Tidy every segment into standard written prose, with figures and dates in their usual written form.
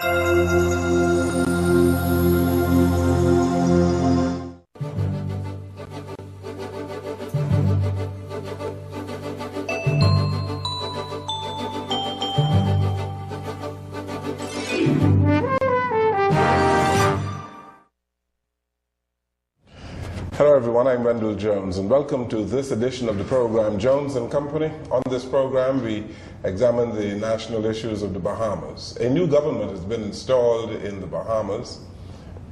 Hello everyone, I'm Wendell Jones and welcome to this edition of the program Jones and Company. On this program we examine the national issues of the Bahamas. A new government has been installed in the Bahamas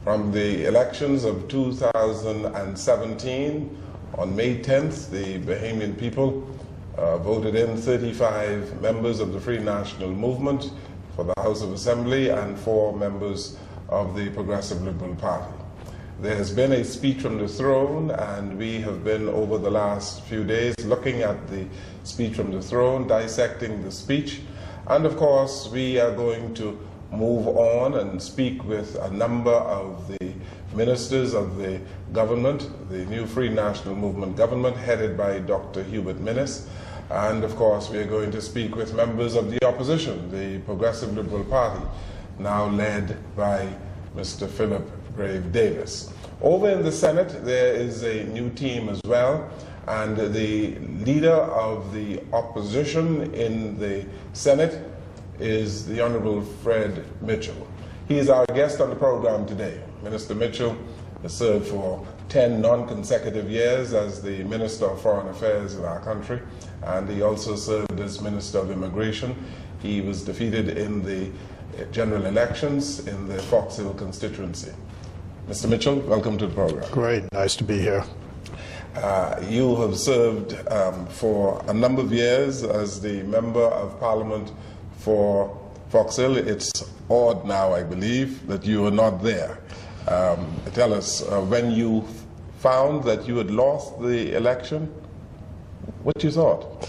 from the elections of 2017. On May 10th, the Bahamian people voted in 35 members of the Free National Movement for the House of Assembly and 4 members of the Progressive Liberal Party. There has been a speech from the throne, and we have been over the last few days looking at the speech from the throne, dissecting the speech, and of course we are going to move on and speak with a number of the ministers of the government, the new Free National Movement government headed by Dr. Hubert Minnis, and of course we are going to speak with members of the opposition, the Progressive Liberal Party, now led by Mr. Philip Brave Davis. Over in the Senate, there is a new team as well, and the leader of the opposition in the Senate is the Honourable Fred Mitchell. He is our guest on the program today. Minister Mitchell has served for 10 non-consecutive years as the Minister of Foreign Affairs in our country, and he also served as Minister of Immigration. He was defeated in the general elections in the Fox Hill constituency. Mr. Mitchell, welcome to the program. Great, nice to be here. You have served for a number of years as the Member of Parliament for Fox Hill. It's odd now, I believe, that you are not there. Tell us, when you found that you had lost the election, what you thought?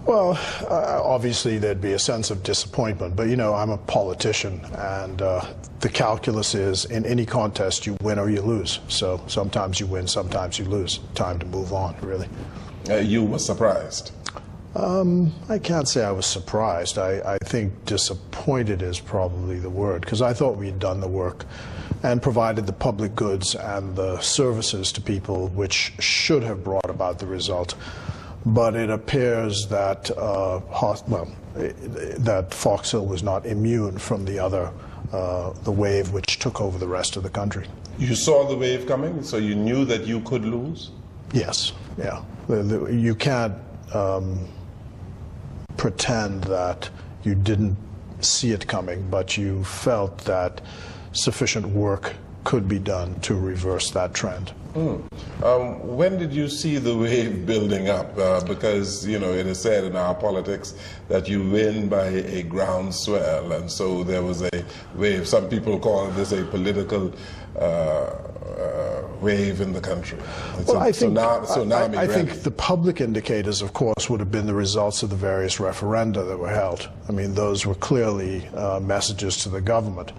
Well, obviously there'd be a sense of disappointment, but you know, I'm a politician, and the calculus is in any contest you win or you lose. So sometimes you win, sometimes you lose. Time to move on, really. You were surprised? I can't say I was surprised. I think disappointed is probably the word, because I thought we'd done the work and provided the public goods and the services to people which should have brought about the result. But it appears that that Fox Hill was not immune from the wave which took over the rest of the country. You saw the wave coming, so you knew that you could lose? Yes, yeah. You can't pretend that you didn't see it coming, but you felt that sufficient work could be done to reverse that trend. When did you see the wave building up? Because, you know, it is said in our politics that you win by a groundswell, and so there was a wave. Some people call this a political wave in the country. Well, I think the public indicators, of course, would have been the results of the various referenda that were held. I mean, those were clearly messages to the government.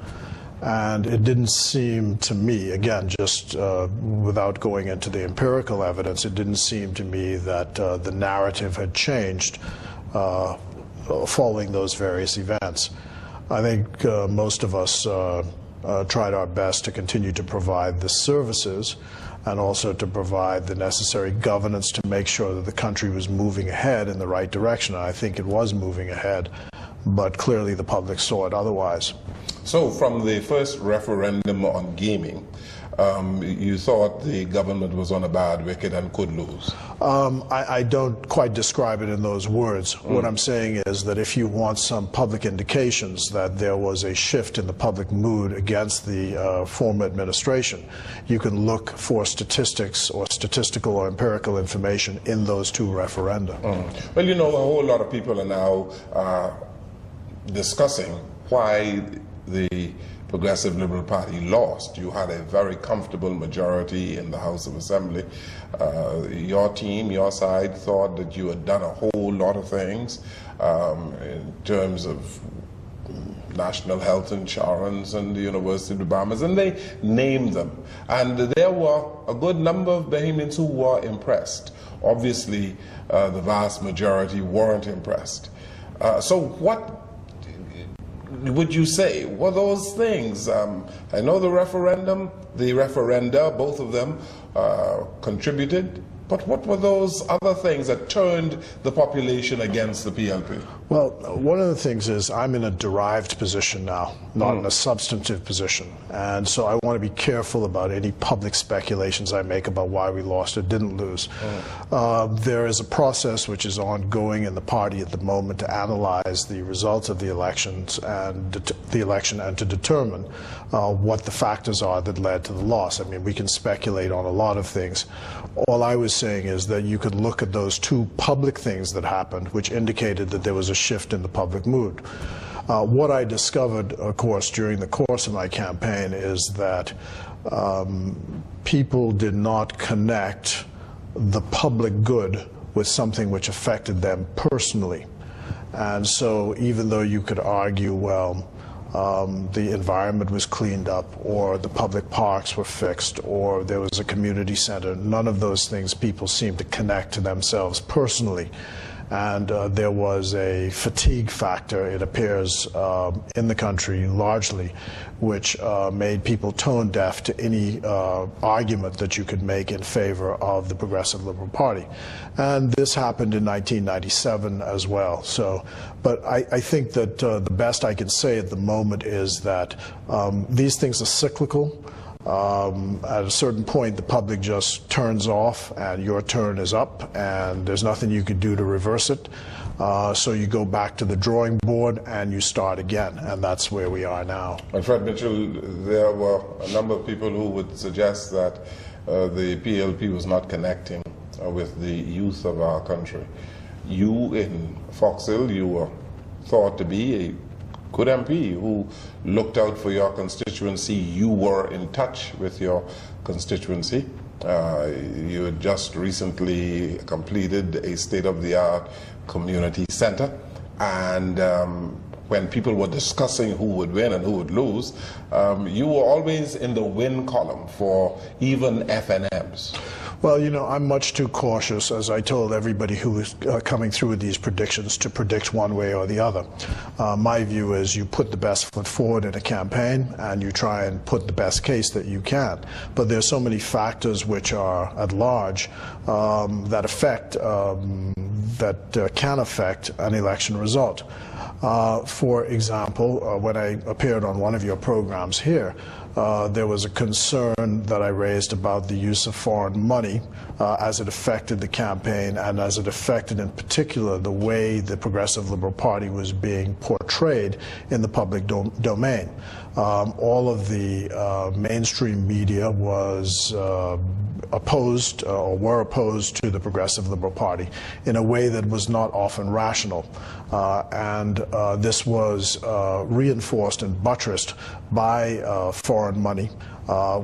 And it didn't seem to me, again, just without going into the empirical evidence, it didn't seem to me that the narrative had changed following those various events. I think most of us tried our best to continue to provide the services and also to provide the necessary governance to make sure that the country was moving ahead in the right direction. And I think it was moving ahead, but clearly the public saw it otherwise. So from the first referendum on gaming, you thought the government was on a bad wicket and could lose? I don't quite describe it in those words. What I'm saying is that if you want some public indications that there was a shift in the public mood against the former administration, you can look for statistics or statistical or empirical information in those two referenda. Well, you know, a whole lot of people are now discussing why the Progressive Liberal Party lost. You had a very comfortable majority in the House of Assembly. Your team, your side, thought that you had done a whole lot of things in terms of national health insurance and the University of the Bahamas, and they named them. And there were a good number of Bahamians who were impressed. Obviously, the vast majority weren't impressed. So would you say were those things? I know the referendum, the referenda, both of them contributed, but what were those other things that turned the population against the PLP? Well, one of the things is I'm in a derived position now, not in a substantive position. And so I want to be careful about any public speculations I make about why we lost or didn't lose. There is a process which is ongoing in the party at the moment to analyze the results of the elections and to determine what the factors are that led to the loss. I mean, we can speculate on a lot of things. All I was saying is that you could look at those two public things that happened, which indicated that there was a shift in the public mood. What I discovered, of course, during the course of my campaign is that people did not connect the public good with something which affected them personally. And so even though you could argue, well, the environment was cleaned up, or the public parks were fixed, or there was a community center, none of those things people seemed to connect to themselves personally. And there was a fatigue factor, it appears, in the country largely, which made people tone deaf to any argument that you could make in favor of the Progressive Liberal Party. And this happened in 1997 as well. So, but I think that the best I can say at the moment is that these things are cyclical. At a certain point, the public just turns off and your turn is up, and there's nothing you can do to reverse it. So you go back to the drawing board and you start again, and that's where we are now. And Fred Mitchell, there were a number of people who would suggest that the PLP was not connecting with the youth of our country. You in Fox Hill, you were thought to be a good MP who looked out for your constituency. You were in touch with your constituency. You had just recently completed a state-of-the-art community center, and when people were discussing who would win and who would lose, you were always in the win column for even FNMs. Well, you know, I'm much too cautious, as I told everybody who was coming through with these predictions, to predict one way or the other. My view is you put the best foot forward in a campaign and you try and put the best case that you can. But there's so many factors which are at large that can affect an election result. For example, when I appeared on one of your programs here, there was a concern that I raised about the use of foreign money as it affected the campaign, and as it affected in particular the way the Progressive Liberal Party was being portrayed in the public domain. All of the mainstream media was opposed or were opposed to the Progressive Liberal Party in a way that was not often rational. And this was reinforced and buttressed by foreign money.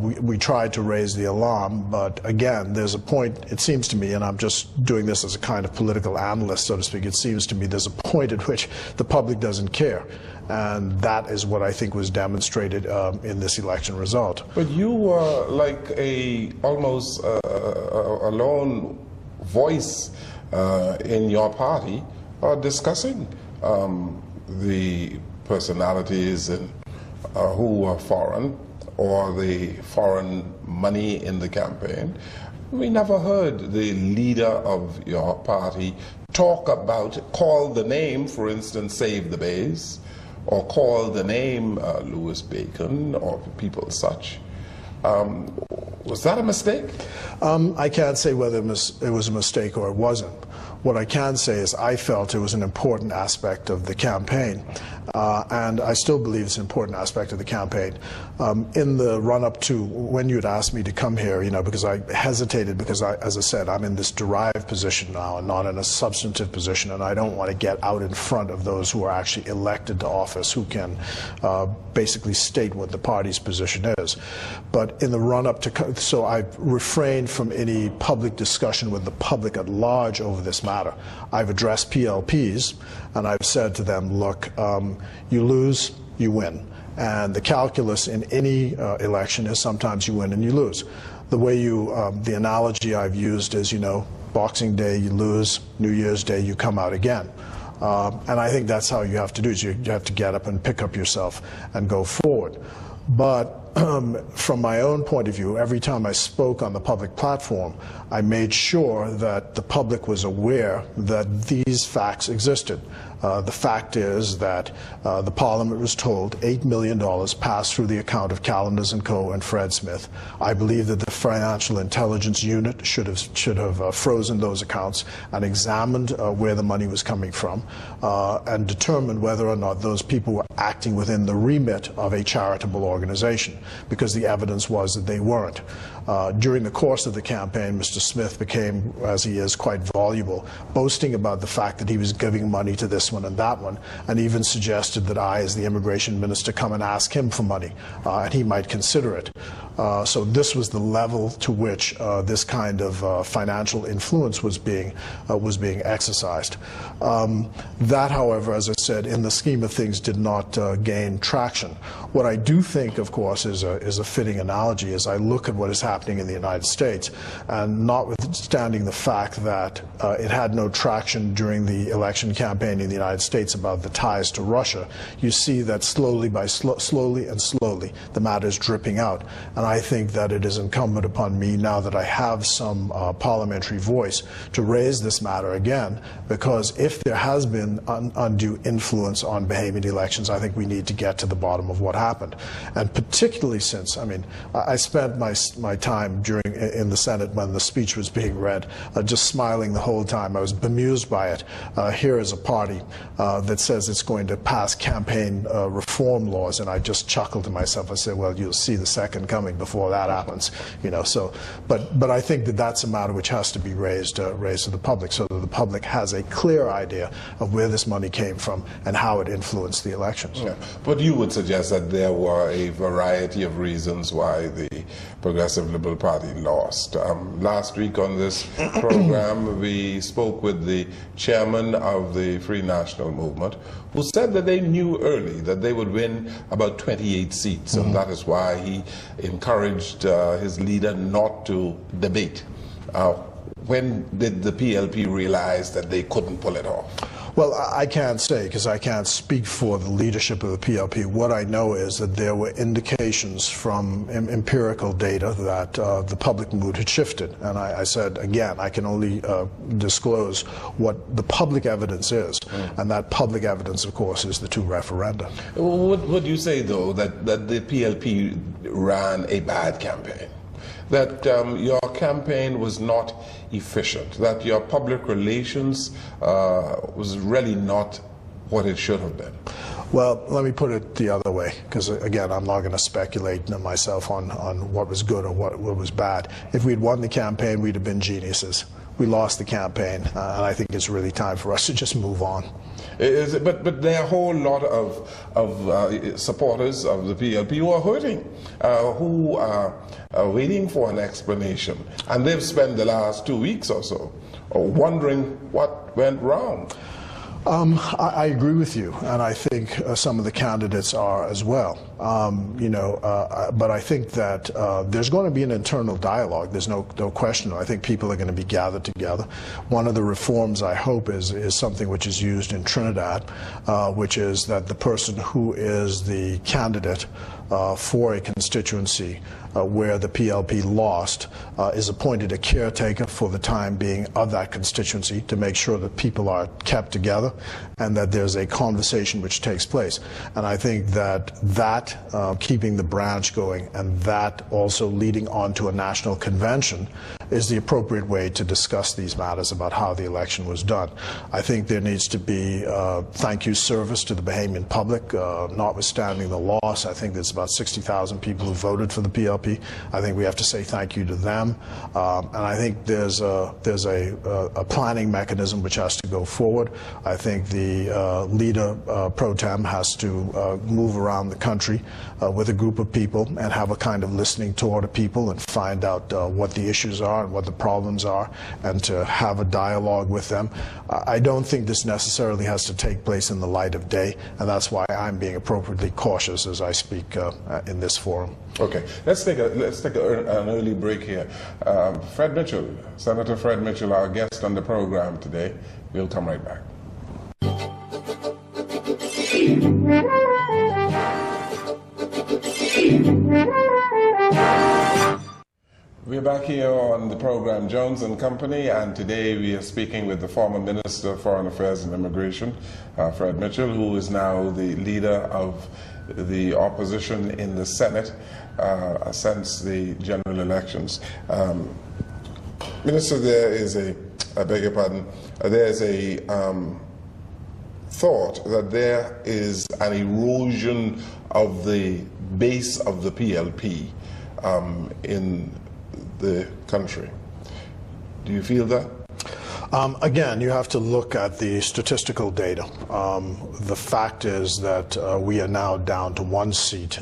We tried to raise the alarm, but again, there's a point, it seems to me, and I'm just doing this as a kind of political analyst, so to speak, it seems to me there's a point at which the public doesn't care. And that is what I think was demonstrated in this election result. But you were like almost a lone voice in your party discussing the personalities and who were foreign, or the foreign money in the campaign. We never heard the leader of your party talk about, call the name, for instance, Save the Bays, or call the name Louis Bacon, or people such. Was that a mistake? I can't say whether it was a mistake or it wasn't. What I can say is I felt it was an important aspect of the campaign, and I still believe it's an important aspect of the campaign. In the run-up to when you had asked me to come here, you know, because I hesitated, because as I said, I'm in this derived position now and not in a substantive position, and I don't want to get out in front of those who are actually elected to office, who can basically state what the party's position is. But in the run-up to, so I've refrained from any public discussion with the public at large over this matter. I've addressed PLPs, and I've said to them, look, you lose, you win. And the calculus in any election is sometimes you win and you lose. The way the analogy I've used is, you know, Boxing Day you lose, New Year's Day you come out again. And I think that's how you have to do it. You have to get up and pick up yourself and go forward. But from my own point of view, every time I spoke on the public platform, I made sure that the public was aware that these facts existed. The fact is that the Parliament was told $8 million passed through the account of Calendars & Co. and Fred Smith. I believe that the Financial Intelligence Unit should have frozen those accounts and examined where the money was coming from and determined whether or not those people were acting within the remit of a charitable organization, because the evidence was that they weren't. During the course of the campaign, Mr. Smith became, as he is, quite voluble, boasting about the fact that he was giving money to this one and that one, and even suggested that I, as the immigration minister, come and ask him for money, and he might consider it. So this was the level to which this kind of financial influence was being exercised. That, however, as I said, in the scheme of things, did not gain traction. What I do think, of course, is a fitting analogy as I look at what is happening in the United States, and notwithstanding the fact that it had no traction during the election campaign in the United States about the ties to Russia, you see that slowly the matter is dripping out. And I think that it is incumbent upon me, now that I have some parliamentary voice, to raise this matter again, because if there has been undue influence on Bahamian elections, I think we need to get to the bottom of what happened. And particularly since, I mean, I spent my time in the Senate when the speech was being read, just smiling the whole time. I was bemused by it. Here is a party that says it's going to pass campaign reform laws, and I just chuckled to myself. I said, well, you'll see the second coming before that happens, you know. So, but I think that that's a matter which has to be raised to the public, so that the public has a clear idea of where this money came from and how it influenced the elections. Yeah. But you would suggest that there were a variety of reasons why the Progressive Liberal Party lost. Last week on this program, we spoke with the chairman of the Free National Movement, who said that they knew early that they would win about 28 seats, and that is why he encouraged his leader not to debate. When did the PLP realize that they couldn't pull it off? Well, I can't say, because I can't speak for the leadership of the PLP. What I know is that there were indications from empirical data that the public mood had shifted. And I said, again, I can only disclose what the public evidence is. And that public evidence, of course, is the two referenda. Would you say, though, that the PLP ran a bad campaign? That your campaign was not efficient, that your public relations was really not what it should have been? Well, let me put it the other way, because again, I'm not going to speculate myself on what was good or what was bad. If we'd won the campaign, we'd have been geniuses. We lost the campaign, and I think it's really time for us to just move on. But there are a whole lot of supporters of the PLP who are hurting, who are waiting for an explanation. And they've spent the last 2 weeks or so wondering what went wrong. I agree with you, and I think some of the candidates are as well. But I think that there's going to be an internal dialogue. There's no question. I think people are going to be gathered together. One of the reforms, I hope, is something which is used in Trinidad, which is that the person who is the candidate for a constituency where the PLP lost is appointed a caretaker for the time being of that constituency to make sure that people are kept together and that there's a conversation which takes place. And I think that keeping the branch going and that also leading on to a national convention is the appropriate way to discuss these matters about how the election was done. I think there needs to be thank you service to the Bahamian public, notwithstanding the loss. I think there's about 60,000 people who voted for the PLP. I think we have to say thank you to them. And I think there's a planning mechanism which has to go forward. I think the leader pro tem has to move around the country with a group of people and have a kind of listening tour to people and find out what the issues are and what the problems are, and to have a dialogue with them. I don't think this necessarily has to take place in the light of day, and that's why I'm being appropriately cautious as I speak in this forum. Okay, let's take an early break here. Fred Mitchell, Senator Fred Mitchell, our guest on the program today. We'll come right back. We're back here on the program Jones and Company, and today we are speaking with the former Minister of Foreign Affairs and Immigration, Fred Mitchell, who is now the leader of the opposition in the Senate since the general elections. Minister, there is I beg your pardon, there's a thought that there is an erosion of the base of the PLP in the country. Do you feel that? Again, you have to look at the statistical data. The fact is that we are now down to one seat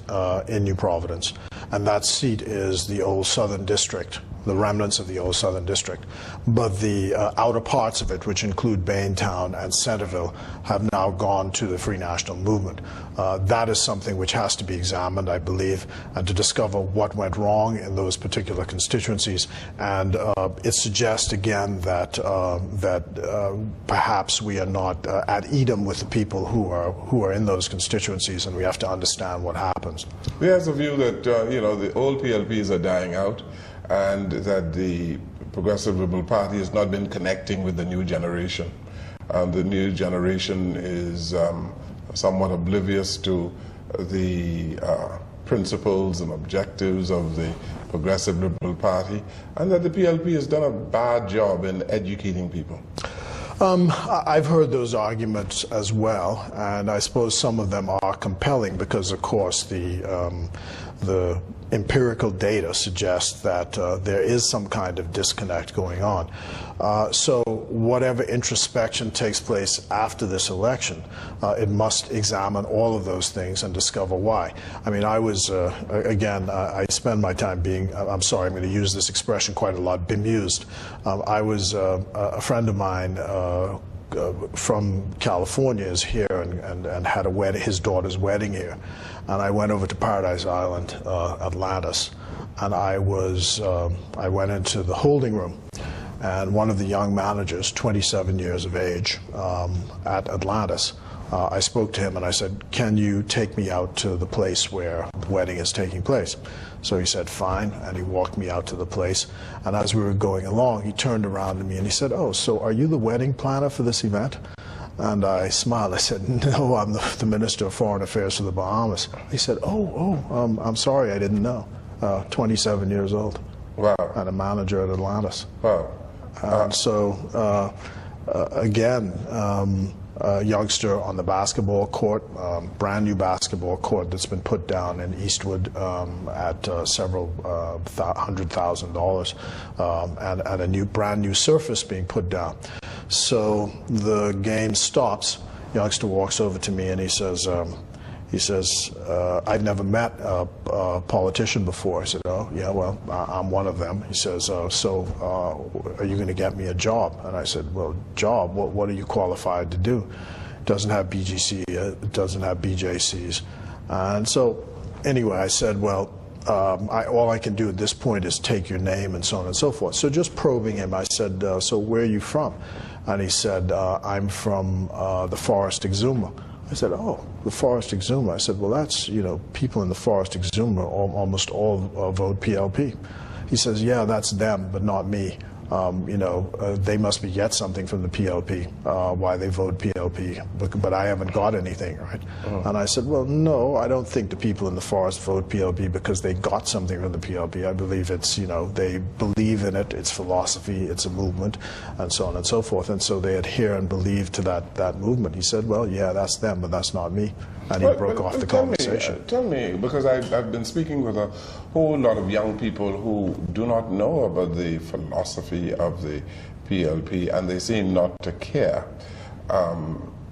in New Providence, and that seat is the old Southern District, the remnants of the old Southern District. But the outer parts of it, which include Baintown and Centerville, have now gone to the Free National Movement. That is something which has to be examined, I believe, and to discover what went wrong in those particular constituencies. And it suggests again that perhaps we are not at Edom with the people who are in those constituencies, and we have to understand what happens. There's a view that the old PLPs are dying out, and that the Progressive Liberal Party has not been connecting with the new generation. The new generation is somewhat oblivious to the principles and objectives of the Progressive Liberal Party, and that the PLP has done a bad job in educating people. I've heard those arguments as well, and I suppose some of them are compelling because, of course, the empirical data suggests that there is some kind of disconnect going on. So whatever introspection takes place after this election, it must examine all of those things and discover why. I mean, I was, again, I spend my time being, I'm sorry, I'm going to use this expression quite a lot, bemused. I was, a friend of mine from California is here and had his daughter's wedding here. And I went over to Paradise Island, Atlantis, and I went into the holding room, and one of the young managers, 27 years of age, at Atlantis, I spoke to him and I said, "Can you take me out to the place where the wedding is taking place?" So he said, "Fine," and he walked me out to the place. And as we were going along, he turned around to me and he said, "Oh, so are you the wedding planner for this event?" And I smiled. I said, "No, I'm the Minister of Foreign Affairs for the Bahamas." He said, I'm sorry, I didn't know. 27 years old. Wow. And a manager at Atlantis. Wow. And so, again, a youngster on the basketball court, brand new basketball court that's been put down in Eastwood at several $100,000, and a brand new surface being put down. So the game stops. Youngster walks over to me and he says, "I've never met a politician before." I said, "Oh, yeah, well, I'm one of them." He says, "So are you going to get me a job?" And I said, "Well, job? What are you qualified to do?" It doesn't have BGC, it doesn't have BJCs. And so anyway, I said, "Well, all I can do at this point is take your name," and so on and so forth. So just probing him, I said, "So where are you from?" And he said, "I'm from the Forest Exuma." I said, "Oh, the Forest Exuma." I said, "Well, that's, people in the Forest Exuma almost all vote PLP." He says, "Yeah, that's them, but not me. They must get something from the PLP, why they vote PLP, but I haven't got anything, right?" And I said, "Well, no, I don't think the people in the forest vote PLP because they got something from the PLP. I believe it's, they believe in it, it's philosophy, it's a movement, and so on and so forth, and so they adhere and believe to that movement." He said, "Well, yeah, that's them, but that's not me." And he broke off the conversation. Tell me, because I've been speaking with a whole lot of young people who do not know about the philosophy of the PLP, and they seem not to care.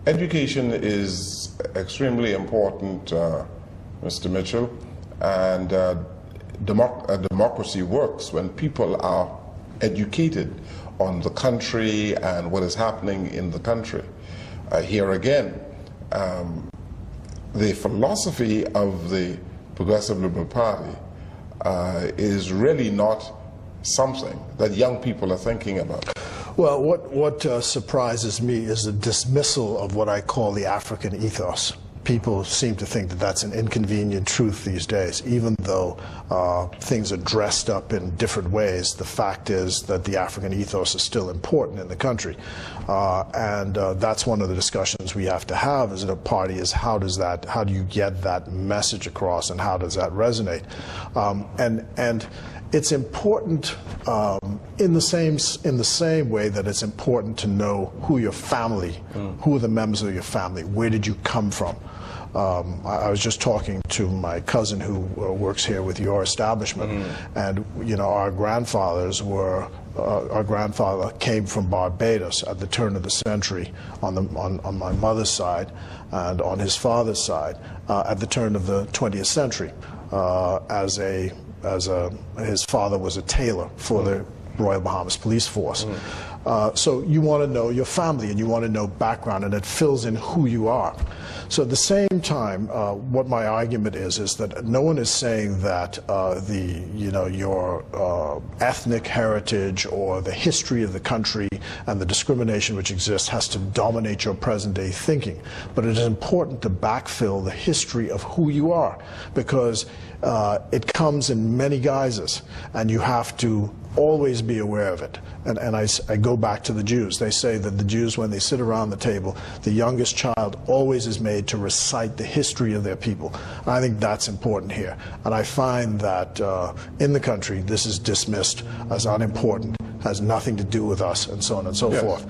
Education is extremely important, Mr. Mitchell, and democracy works when people are educated on the country and what is happening in the country. Here again, the philosophy of the Progressive Liberal Party is really not something that young people are thinking about. Well, what surprises me is the dismissal of what I call the African ethos. people seem to think that that's an inconvenient truth these days. Even though things are dressed up in different ways, the fact is that the African ethos is still important in the country. And that's one of the discussions we have to have as a party, is how do you get that message across, and how does that resonate? And it's important in the same way that it's important to know who your family, who are the members of your family, where did you come from. I was just talking to my cousin who works here with your establishment, and our grandfathers were. Our grandfather came from Barbados at the turn of the century on my mother's side, and on his father's side at the turn of the 20th century. His father was a tailor for the Royal Bahamas Police Force. So you want to know your family, and you want to know background, and it fills in who you are. So at the same time, what my argument is that no one is saying that your ethnic heritage or the history of the country and the discrimination which exists has to dominate your present-day thinking. But it is important to backfill the history of who you are, because it comes in many guises, and you have to always be aware of it. And I go back to the Jews. They say that the Jews, when they sit around the table, the youngest child always is made to recite the history of their people. And I think that's important here. And I find that in the country, this is dismissed as unimportant, has nothing to do with us, and so on and so forth.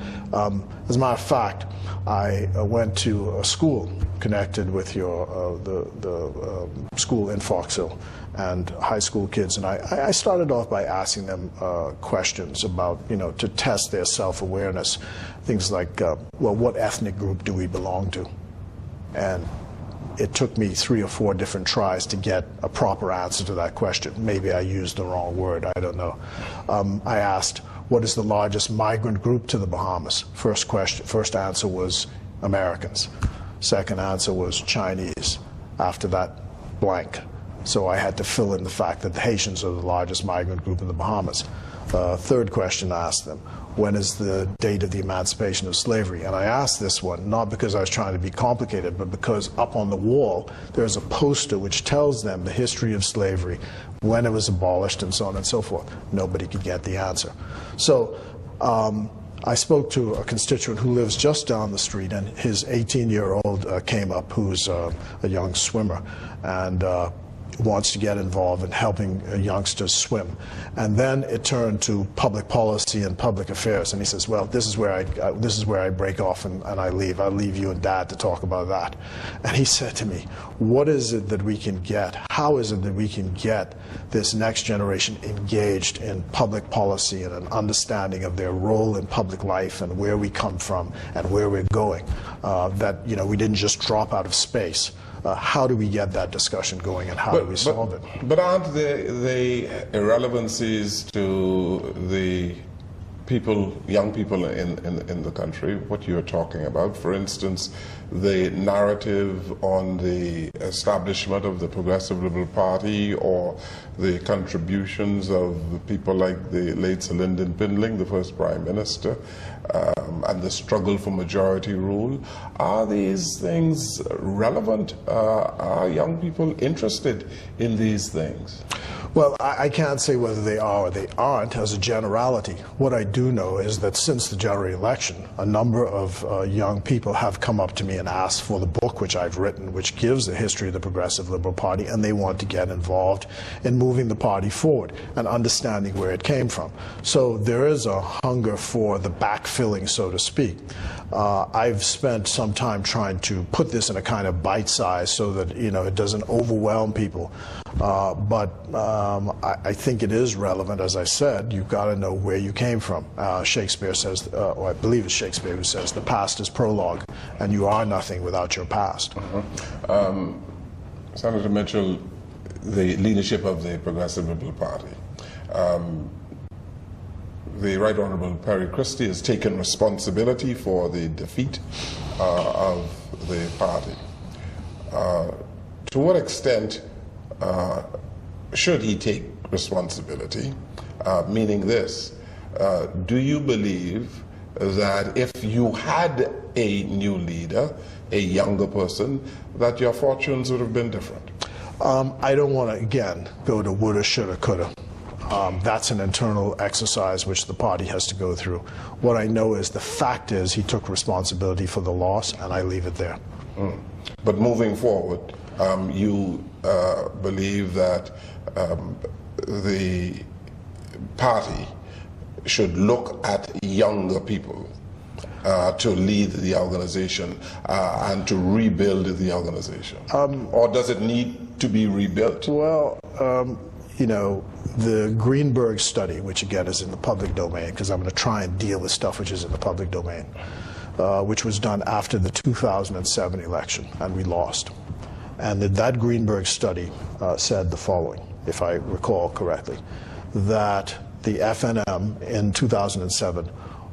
As a matter of fact, I went to a school connected with the school in Foxhill, and high school kids, and I started off by asking them questions about, to test their self-awareness. Things like, well, what ethnic group do we belong to? And it took me 3 or 4 different tries to get a proper answer to that question. Maybe I used the wrong word, I don't know. I asked, what is the largest migrant group to the Bahamas? First answer was Americans. Second answer was Chinese. After that, blank. So I had to fill in the fact that the Haitians are the largest migrant group in the Bahamas. Third question I asked them, when is the date of the emancipation of slavery? And I asked this one not because I was trying to be complicated, but because up on the wall there's a poster which tells them the history of slavery, when it was abolished, and so on and so forth. Nobody could get the answer. So I spoke to a constituent who lives just down the street, and his 18-year-old came up, who's a young swimmer, and wants to get involved in helping youngsters swim. And then it turned to public policy and public affairs, and he says, well, this is where I break off and I leave. I'll leave you and Dad to talk about that. And he said to me, what is it that we can get? How is it that we can get this next generation engaged in public policy and an understanding of their role in public life and where we come from and where we're going? That we didn't just drop out of space. How do we get that discussion going, and how do we solve it? But aren't the irrelevancies to the people, young people in the country, what you're talking about? For instance, the narrative on the establishment of the Progressive Liberal Party, or the contributions of people like the late Sir Lyndon Pindling, the first Prime Minister, and the struggle for majority rule. Are these things relevant? Are young people interested in these things? Well, I can't say whether they are or they aren't as a generality. What I do know is that since the general election, a number of young people have come up to me and asked for the book which I've written, which gives the history of the Progressive Liberal Party, and they want to get involved in moving the party forward and understanding where it came from. So there is a hunger for the backfilling, so to speak. I've spent some time trying to put this in a kind of bite size so that it doesn't overwhelm people. But I think it is relevant. As I said, you've got to know where you came from. Shakespeare says, or I believe it's Shakespeare who says, the past is prologue, and you are nothing without your past. Senator Mitchell, the leadership of the Progressive Liberal Party, the Right Honourable Perry Christie has taken responsibility for the defeat of the party. To what extent should he take responsibility? Meaning this, do you believe that if you had a new leader, a younger person, that your fortunes would have been different? I don't want to, again, go to woulda, shoulda, coulda. That's an internal exercise which the party has to go through. What I know is the fact is he took responsibility for the loss, and I leave it there. But moving forward, you believe that the party should look at younger people to lead the organization and to rebuild the organization? Or does it need to be rebuilt? Well, you know, the Greenberg study, which again is in the public domain, because I'm going to try and deal with stuff which is in the public domain, which was done after the 2007 election, and we lost. And that Greenberg study said the following, if I recall correctly, that the FNM in 2007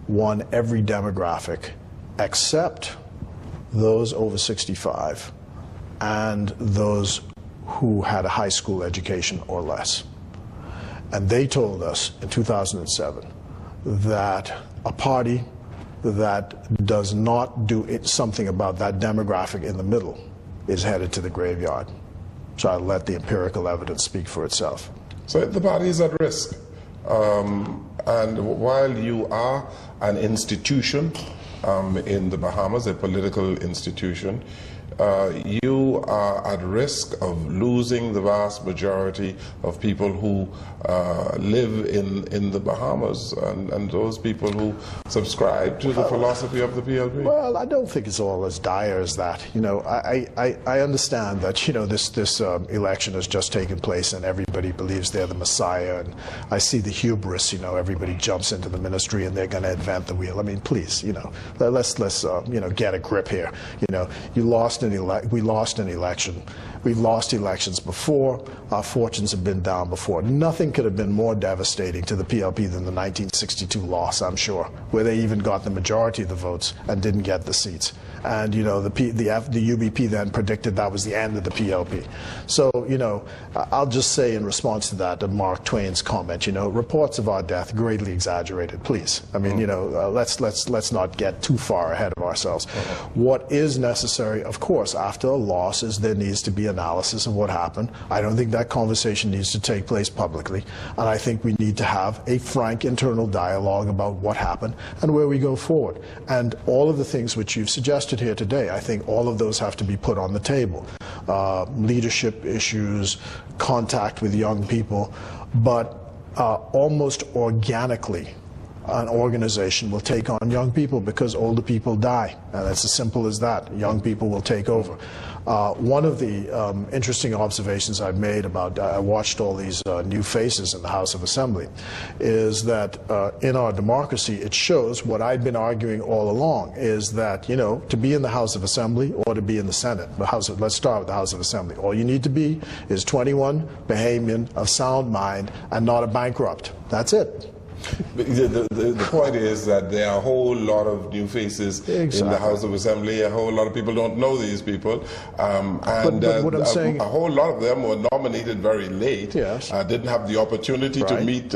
won every demographic except those over 65 and those who had a high school education or less. And they told us in 2007 that a party that does not do something about that demographic in the middle is headed to the graveyard. So I let the empirical evidence speak for itself. So the party is at risk. And while you are an institution in the Bahamas, a political institution, you are at risk of losing the vast majority of people who live in the Bahamas and those people who subscribe to the philosophy of the PLP. Well, I don't think it's all as dire as that. You know, I understand that, you know, this election has just taken place and everybody believes they're the Messiah, and I see the hubris, you know, everybody jumps into the ministry and they're going to invent the wheel. I mean, please, you know, let's you know, get a grip here. You know, we lost an election. We've lost elections before. Our fortunes have been down before. Nothing could have been more devastating to the PLP than the 1962 loss, I'm sure, where they even got the majority of the votes and didn't get the seats. And, you know, the UBP then predicted that was the end of the PLP. So, you know, I'll just say in response to that, to Mark Twain's comment, you know, reports of our death greatly exaggerated, please. I mean, you know, let's not get too far ahead of ourselves. What is necessary, of course, after a loss is there needs to be analysis of what happened. I don't think that conversation needs to take place publicly. And I think we need to have a frank internal dialogue about what happened and where we go forward. And all of the things which you've suggested here today, I think all of those have to be put on the table. Leadership issues, contact with young people, but almost organically an organization will take on young people because older people die, and it's as simple as that. Young people will take over. One of the interesting observations I've made about, I watched all these new faces in the House of Assembly, is that in our democracy it shows what I've been arguing all along, is that, you know, to be in the House of Assembly or to be in the Senate, let's start with the House of Assembly, all you need to be is 21, Bahamian, of sound mind, and not a bankrupt. That's it. The point is that there are a whole lot of new faces in the House of Assembly. A whole lot of people don't know these people. But what I'm saying, a whole lot of them were nominated very late, yes. Didn't have the opportunity to meet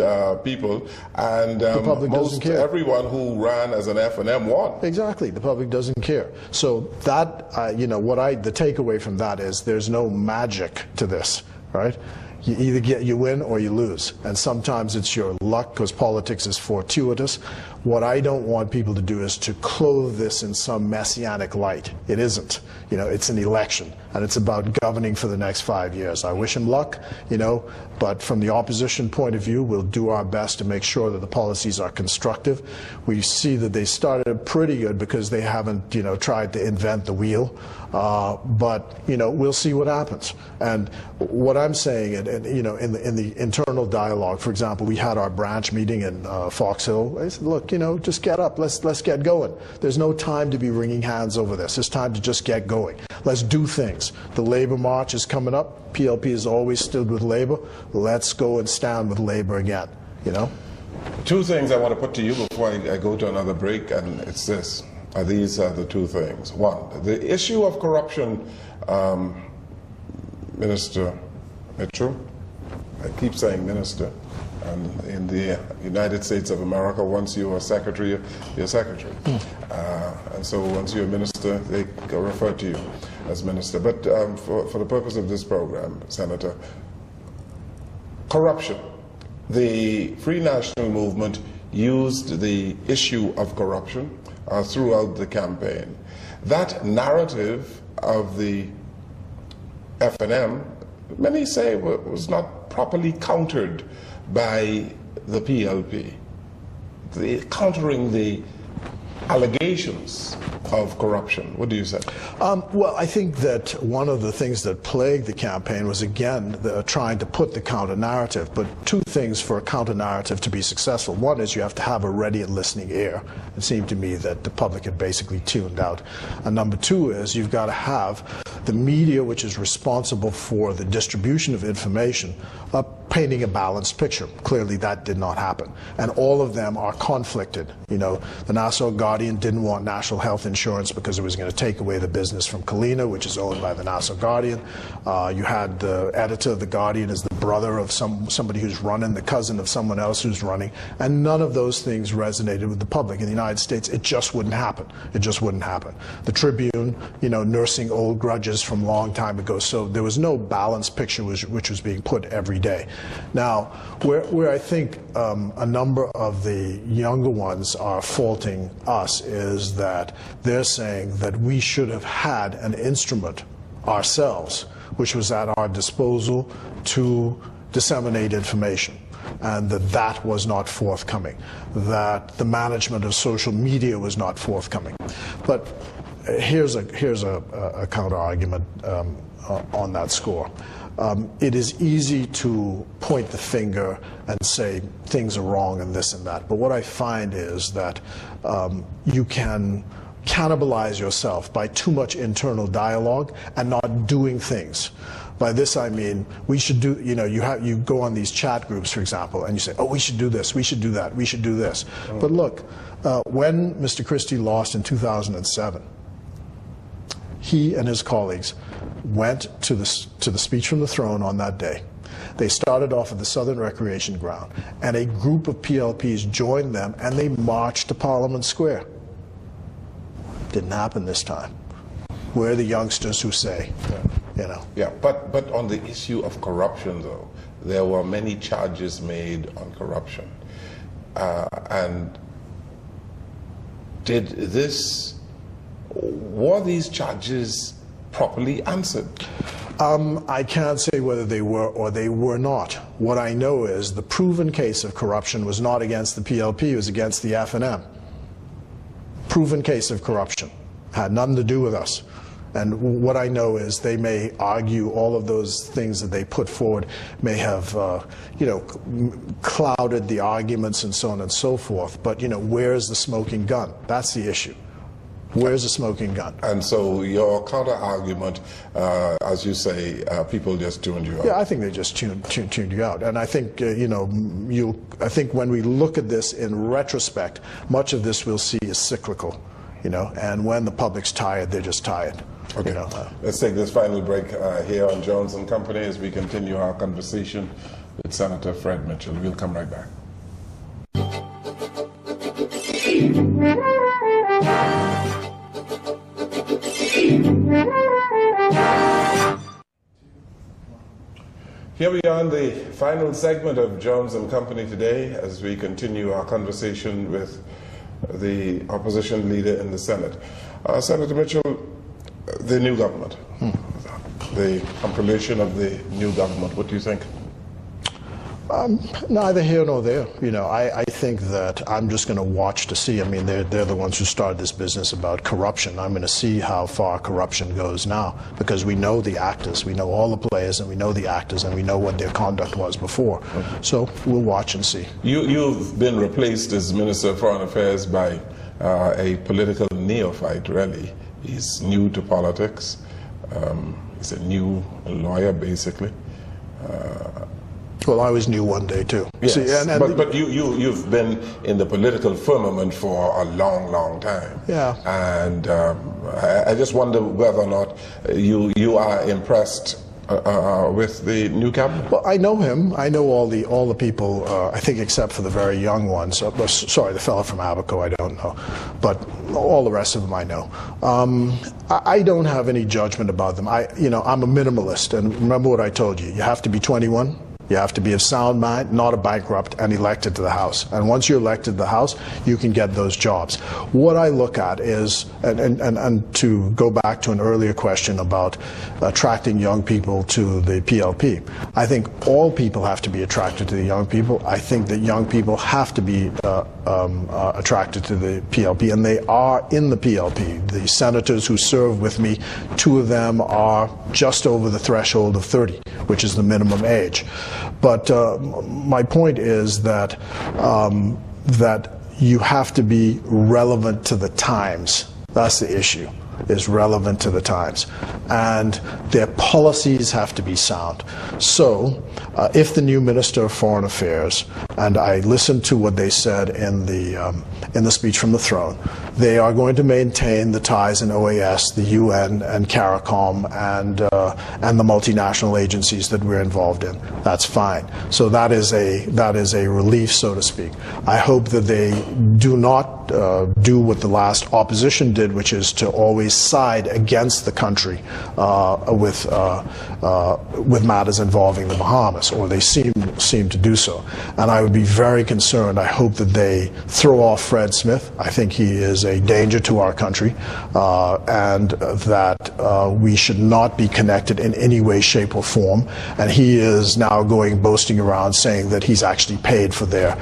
people, and the public doesn't care. Everyone who ran as an F&M won. Exactly, the public doesn't care. So that, you know, the takeaway from that is there's no magic to this, right? You either you win or you lose, and sometimes it's your luck because politics is fortuitous. What I don't want people to do is to clothe this in some messianic light. It isn't. You know, it's an election, and it's about governing for the next 5 years. I wish him luck, you know, but from the opposition point of view, we'll do our best to make sure that the policies are constructive. We see that they started pretty good because they haven't, you know, tried to invent the wheel. But, you know, we'll see what happens. And what I'm saying, and you know, in the internal dialogue, for example, we had our branch meeting in Fox Hill. I said, look, you know, just get up. Let's get going. There's no time to be wringing hands over this. It's time to just get going. Let's do things. The labor march is coming up. PLP has always stood with labor. Let's go and stand with labor again, you know? Two things I want to put to you before I go to another break, and it's this. These are the two things. One, the issue of corruption, Minister Mitchell, I keep saying minister, And in the United States of America, once you are secretary, you're secretary. And so once you're a minister, they refer to you as minister. But for the purpose of this program, Senator, corruption. The Free National Movement used the issue of corruption throughout the campaign. That narrative of the F&M, many say, was not properly countered by the PLP, countering the allegations of corruption. What do you say? Well, I think that one of the things that plagued the campaign was, again, trying to put the counter-narrative. But two things for a counter-narrative to be successful. One is you have to have a ready and listening ear. It seemed to me that the public had basically tuned out. And number two is you've got to have the media, which is responsible for the distribution of information, painting a balanced picture. Clearly that did not happen. And all of them are conflicted. You know, the Nassau Guardian didn't want national health insurance because it was going to take away the business from Kalina, which is owned by the Nassau Guardian. You had the editor of the Guardian as the brother of somebody who's running, the cousin of someone else who's running, and none of those things resonated with the public. In the United States, it just wouldn't happen. It just wouldn't happen. The Tribune, you know, nursing old grudges from a long time ago, so there was no balanced picture which was being put every day. Now, where I think a number of the younger ones are faulting us is that they're saying that we should have had an instrument ourselves which was at our disposal to disseminate information, and that was not forthcoming, that the management of social media was not forthcoming. But here's a counter-argument on that score. It is easy to point the finger and say things are wrong and this and that, but what I find is that you can cannibalize yourself by too much internal dialogue and not doing things. By this I mean, we should do, you know, you go on these chat groups, for example, and you say, oh, we should do this, we should do that, we should do this. But look, when Mr. Christie lost in 2007, he and his colleagues went to the speech from the throne on that day. They started off at the Southern Recreation Ground, and a group of PLPs joined them, and they marched to Parliament Square. Didn't happen this time. We're the youngsters who say, you know. Yeah, but on the issue of corruption, though, there were many charges made on corruption. And were these charges properly answered? I can't say whether they were or they were not. What I know is the proven case of corruption was not against the PLP, it was against the F&M. Proven case of corruption. Had nothing to do with us. And what I know is they may argue all of those things that they put forward may have, you know, clouded the arguments and so on and so forth. But, you know, where's the smoking gun? That's the issue. Where's the smoking gun? And so your counter-argument, as you say, people just tuned you out. Yeah, I think they just tuned you out. And I think, you know, I think when we look at this in retrospect, much of this we'll see is cyclical, you know, and when the public's tired, they're just tired. Okay, you know, let's take this final break here on Jones and Company as we continue our conversation with Senator Fred Mitchell. We'll come right back. Here we are in the final segment of Jones and Company today as we continue our conversation with the opposition leader in the Senate. Senator Mitchell, the new government, the compilation of the new government, what do you think? Neither here nor there. You know, I think that I'm just going to watch to see. I mean, they're the ones who started this business about corruption. I'm going to see how far corruption goes now, because we know the actors, we know all the players, and we know the actors, and we know what their conduct was before. Okay. So we'll watch and see. You've been replaced as Minister of Foreign Affairs by a political neophyte, really. He's new to politics. He's a new lawyer, basically. Well, I was new one day too. Yes, see, but you've been in the political firmament for a long, long time. Yeah. And I just wonder whether or not you are impressed with the new cabinet? Well, I know him. I know all the people. I think except for the very young ones. Sorry, the fellow from Abaco, I don't know, but all the rest of them I know. I don't have any judgment about them. I'm a minimalist, and remember what I told you. You have to be 21. You have to be of sound mind, not a bankrupt, and elected to the House. And once you're elected to the House, you can get those jobs. What I look at is, and to go back to an earlier question about attracting young people to the PLP, I think all people have to be attracted to the young people. I think that young people have to be attracted to the PLP, and they are in the PLP. The senators who serve with me, 2 of them are just over the threshold of 30, which is the minimum age. But my point is that that you have to be relevant to the times. That's the issue, is relevant to the times. And their policies have to be sound. So if the new Minister of Foreign Affairs, and I listened to what they said in the speech from the throne, they are going to maintain the ties in OAS, the UN, and CARICOM, and the multinational agencies that we're involved in. That's fine. So that is a relief, so to speak. I hope that they do not do what the last opposition did, which is to always side against the country with matters involving the Bahamas, or they seem to do so. And I would be very concerned. I hope that they throw off Fred Smith. I think he is a danger to our country, and that we should not be connected in any way, shape, or form. And he is now boasting around saying that he's actually paid for their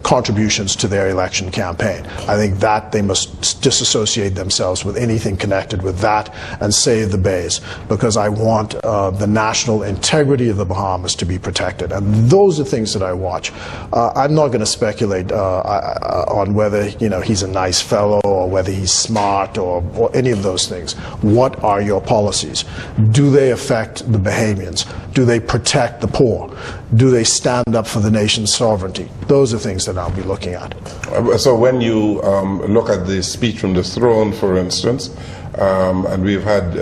contributions to their election campaign. I think that they must disassociate themselves with anything connected with that and save the bays, because I want the national integrity of the Bahamas to be protected. And those are things that I watch. I'm not going to speculate on whether he's a nice fellow or whether he's smart or any of those things. What are your policies? Do they affect the Bahamians? Do they protect the poor? Do they stand up for the nation's sovereignty? Those are things that I'll be looking at. So when you look at the speech from the throne, for instance, and we've had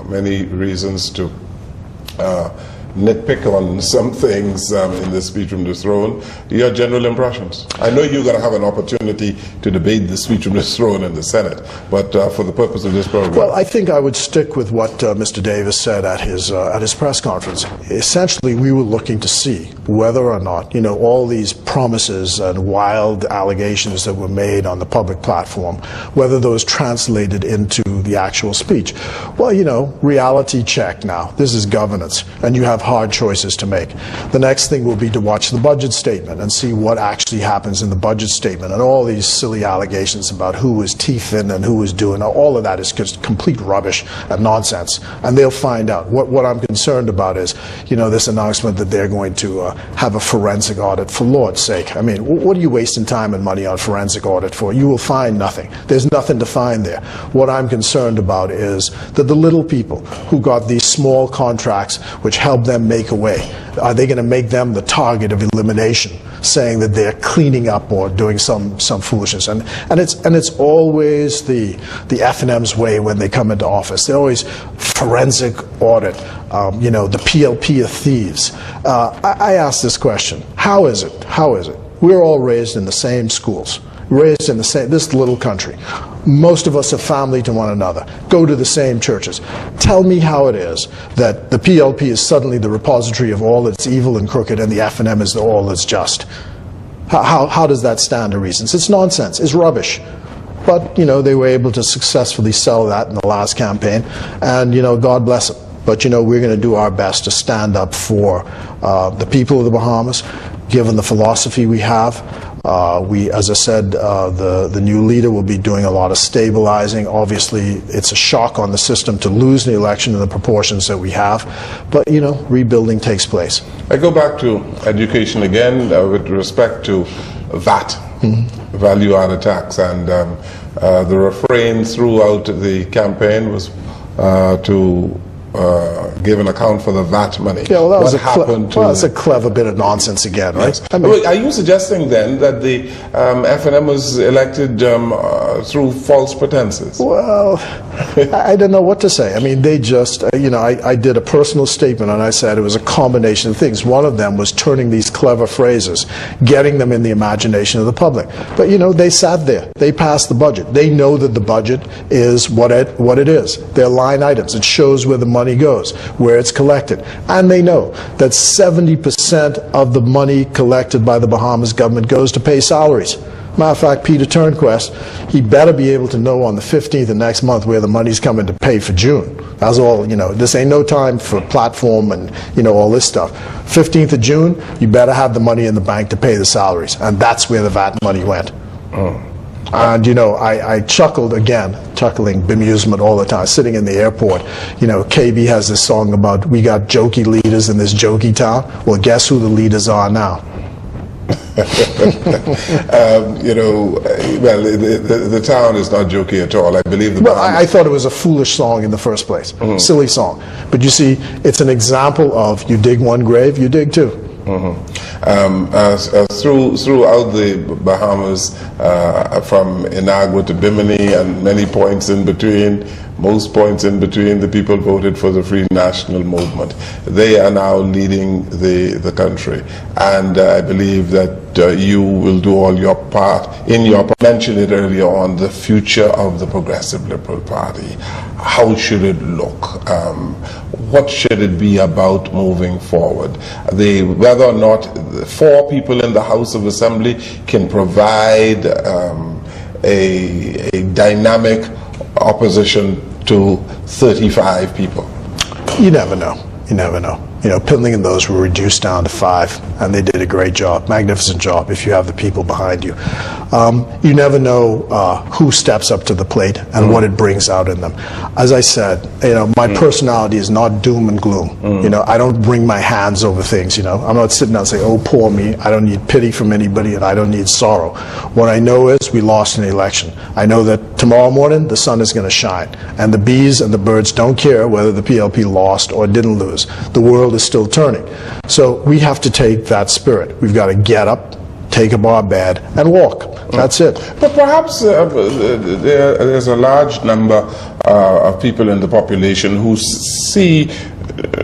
many reasons to nitpick on some things in the speech from the throne, your general impressions. I know you're going to have an opportunity to debate the speech from the throne in the Senate, but for the purpose of this program. Well, I think I would stick with what Mr. Davis said at his press conference. Essentially, we were looking to see whether or not, all these promises and wild allegations that were made on the public platform, whether those translated into the actual speech. Well, reality check now. This is governance, and you have hard choices to make. The next thing will be to watch the budget statement and see what actually happens in the budget statement, and all these silly allegations about who was teeth in and who was doing. All of that is just complete rubbish and nonsense, and they'll find out. What I'm concerned about is, this announcement that they're going to have a forensic audit. For Lord's sake, I mean, what are you wasting time and money on forensic audit for? You will find nothing. There's nothing to find there. What I'm concerned about is that the little people who got these small contracts which help them make a way, are they going to make them the target of elimination, saying that they're cleaning up or doing some foolishness? And it's always the F&M's way when they come into office. They're always forensic audit, the PLP of thieves. I ask this question: How is it? We're all raised in the same schools, raised in this little country. Most of us are family to one another, go to the same churches. Tell me how it is that the PLP is suddenly the repository of all that's evil and crooked, and the F&M is all that's just. How does that stand to reason? It's nonsense. It's rubbish. But, they were able to successfully sell that in the last campaign, and, God bless them. But, we're going to do our best to stand up for the people of the Bahamas, given the philosophy we have. As I said, the new leader will be doing a lot of stabilizing. Obviously, it's a shock on the system to lose the election in the proportions that we have. But, rebuilding takes place. I go back to education again with respect to VAT, value-added tax. And the refrain throughout the campaign was to give an account for the VAT money. Yeah, well, that's a clever bit of nonsense again, right? Yes. I mean, are you suggesting then that the FNM was elected through false pretenses? Well, I don't know what to say. I mean, they just, I did a personal statement and I said it was a combination of things. One of them was turning these clever phrases, getting them in the imagination of the public. But, they sat there. They passed the budget. They know that the budget is what it is. They're line items. It shows where the money goes, where it's collected. And they know that 70% of the money collected by the Bahamas government goes to pay salaries. Matter of fact, Peter Turnquest, he better be able to know on the 15th of next month where the money's coming to pay for June. That's all, this ain't no time for platform and, all this stuff. 15th of June, you better have the money in the bank to pay the salaries. And that's where the VAT money went. And, I chuckled again, chuckling bemusement all the time, sitting in the airport. KB has this song about we got jokey leaders in this jokey town. Well, guess who the leaders are now? Well, the town is not jokey at all. I believe Well, I thought it was a foolish song in the first place. Silly song. But you see, it's an example of you dig one grave, you dig two. Throughout the Bahamas, from Inagua to Bimini and many points in between, most points in between, the people voted for the Free National Movement. They are now leading the country, and I believe that you will do all your part. You mentioned it earlier on, the future of the Progressive Liberal Party. How should it look? What should it be about moving forward? Whether or not 4 people in the House of Assembly can provide a dynamic opposition to 35 people. You never know. You never know. Pindling and those were reduced down to 5, and they did a great job, magnificent job, if you have the people behind you. You never know who steps up to the plate and what it brings out in them. As I said, my personality is not doom and gloom. I don't wring my hands over things. I'm not sitting down and saying, oh, poor me. I don't need pity from anybody, and I don't need sorrow. What I know is we lost an election. I know that tomorrow morning the sun is going to shine, and the bees and the birds don't care whether the PLP lost or didn't lose. The world is still turning. So we have to take that spirit. We've got to get up, take up our bed, and walk. That's it. But perhaps there's a large number of people in the population who see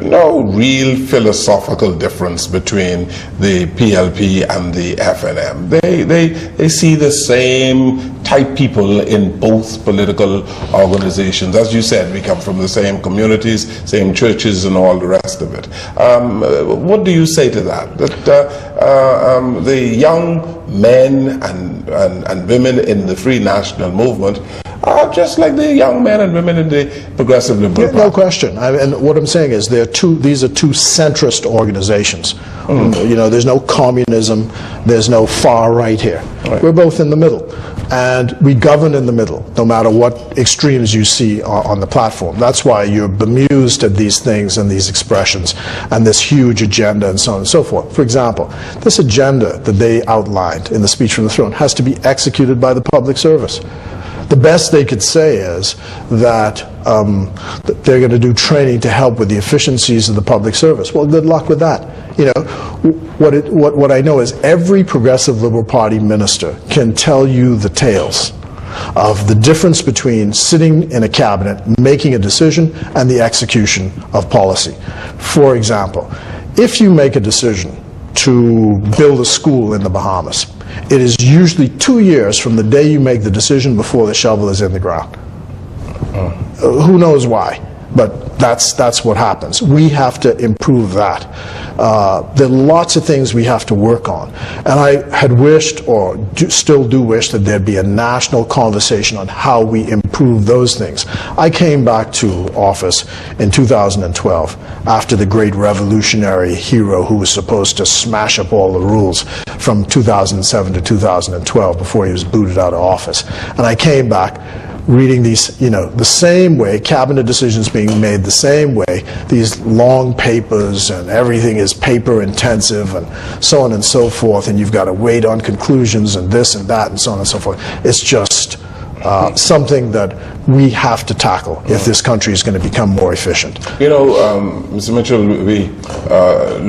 no real philosophical difference between the PLP and the FNM. They see the same type people in both political organizations. As you said, we come from the same communities, same churches, and all the rest of it. What do you say to that? That the young men and women in the Free National Movement are just like the young men and women in the Progressive Liberal Party. No question. And what I'm saying is these are two centrist organizations. There's no communism, there's no far right here. Right. We're both in the middle. And we govern in the middle, no matter what extremes you see on the platform. That's why you're bemused at these things and these expressions and this huge agenda and so on and so forth. For example, this agenda that they outlined in the speech from the throne has to be executed by the public service. The best they could say is that they're going to do training to help with the efficiencies of the public service. Well, good luck with that. What I know is every Progressive Liberal Party minister can tell you the tales of the difference between sitting in a cabinet, making a decision, and the execution of policy. For example, if you make a decision to build a school in the Bahamas, it is usually 2 years from the day you make the decision before the shovel is in the ground. Who knows why? But that's what happens. We have to improve that. There are lots of things we have to work on. And I had wished, or still do wish, that there'd be a national conversation on how we improve those things. I came back to office in 2012 after the great revolutionary hero who was supposed to smash up all the rules from 2007 to 2012 before he was booted out of office. And I came back reading these, the same way, cabinet decisions being made the same way, these long papers, and everything is paper intensive and so on and so forth, and you've got to wait on conclusions and this and that and so on and so forth. It's just something that we have to tackle if this country is going to become more efficient. You know, Mr. Mitchell, we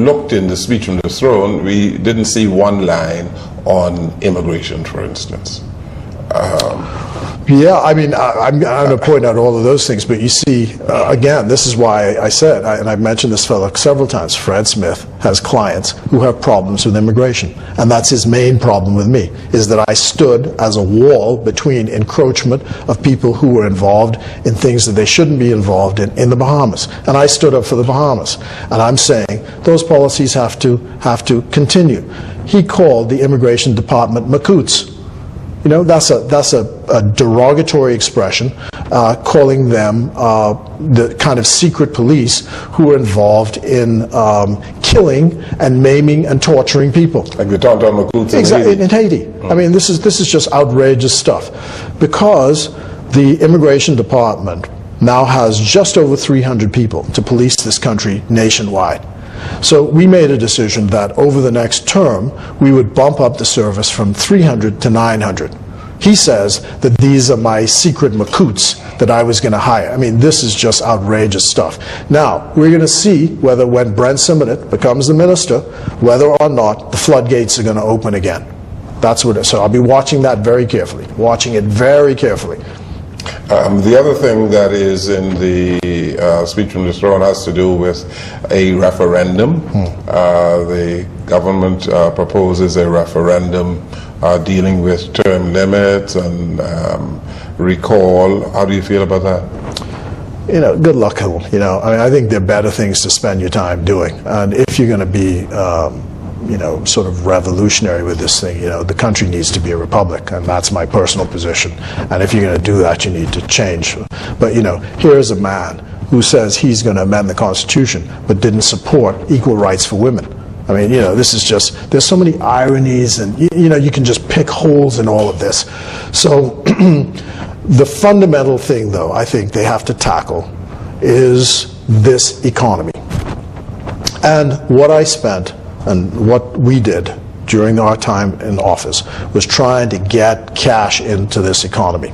looked in the speech from the throne. We didn't see one line on immigration, for instance. Yeah, I mean, I'm going to point out all of those things, but you see, again, this is why I said, and I've mentioned this fellow several times, Fred Smith has clients who have problems with immigration, and that's his main problem with me, is that I stood as a wall between encroachment of people who were involved in things that they shouldn't be involved in the Bahamas, and I stood up for the Bahamas, and I'm saying those policies have to continue. He called the Immigration Department Makoots. You know, that's a derogatory expression, calling them the kind of secret police who are involved in killing and maiming and torturing people. Like the Tonton Makoots in Haiti. I mean, this is just outrageous stuff, because the Immigration Department now has just over 300 people to police this country nationwide. So we made a decision that over the next term, we would bump up the service from 300 to 900. He says that these are my secret Makoots that I was going to hire. I mean, this is just outrageous stuff. Now, we're going to see whether when Brent Simonet becomes the minister, whether or not the floodgates are going to open again. That's what. So I'll be watching that very carefully, watching it very carefully. The other thing that is in the speech from the throne has to do with a referendum. The government proposes a referendum dealing with term limits and recall. How do you feel about that? You know, good luck to them. You know, I mean, I think there are better things to spend your time doing. And if you're going to be you know, sort of revolutionary with this thing, you know, the country needs to be a republic, and that's my personal position. And if you're going to do that, you need to change. But, you know, here's a man who says he's going to amend the Constitution, but didn't support equal rights for women. I mean, you know, this is just, there's so many ironies, and, you know, you can just pick holes in all of this. So the fundamental thing, though, I think they have to tackle is this economy. And what I spent and what we did during our time in office was trying to get cash into this economy.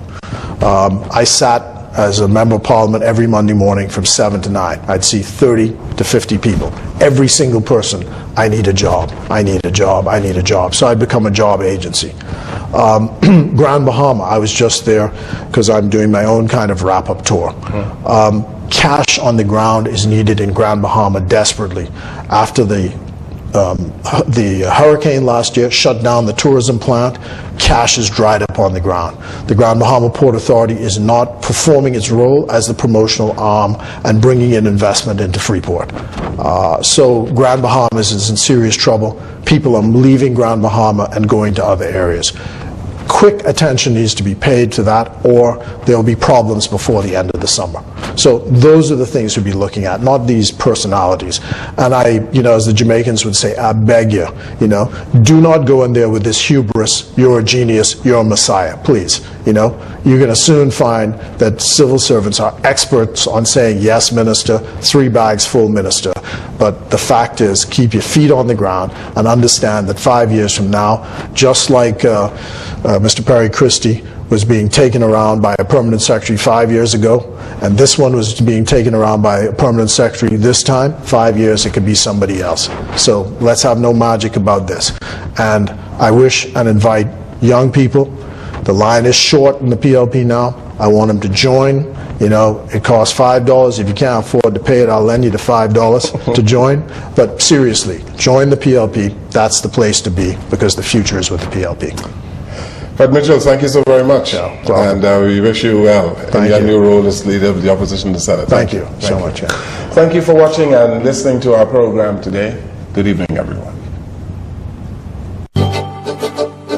I sat as a member of parliament every Monday morning from 7 to 9. I'd see 30 to 50 people. Every single person, I need a job, I need a job, I need a job. So I'd become a job agency. Grand Bahama, I was just there because I'm doing my own kind of wrap-up tour. Cash on the ground is needed in Grand Bahama desperately. After the hurricane last year shut down the tourism plant, cash is dried up on the ground. The Grand Bahama Port Authority is not performing its role as the promotional arm and bringing in investment into Freeport. So Grand Bahama is in serious trouble. People are leaving Grand Bahama and going to other areas. Quick attention needs to be paid to that, or there'll be problems before the end of the summer. So those are the things we'll be looking at, not these personalities. And I, you know, as the Jamaicans would say, I beg you, you know, do not go in there with this hubris, you're a genius, you're a messiah, please. You know, you're going to soon find that civil servants are experts on saying, yes, minister, 3 bags full, minister. But the fact is, keep your feet on the ground and understand that 5 years from now, just like Mr. Perry Christie was being taken around by a permanent secretary 5 years ago, and this one was being taken around by a permanent secretary this time, 5 years it could be somebody else. So let's have no magic about this. And I wish and invite young people. The line is short in the PLP now. I want them to join. You know, it costs $5. If you can't afford to pay it, I'll lend you the $5 to join. But seriously, join the PLP. That's the place to be, because the future is with the PLP. Fred Mitchell, thank you so very much. Yeah, and we wish you well in your new role as leader of the opposition in the Senate. Thank you so much. Yeah. Thank you for watching and listening to our program today. Good evening, everyone.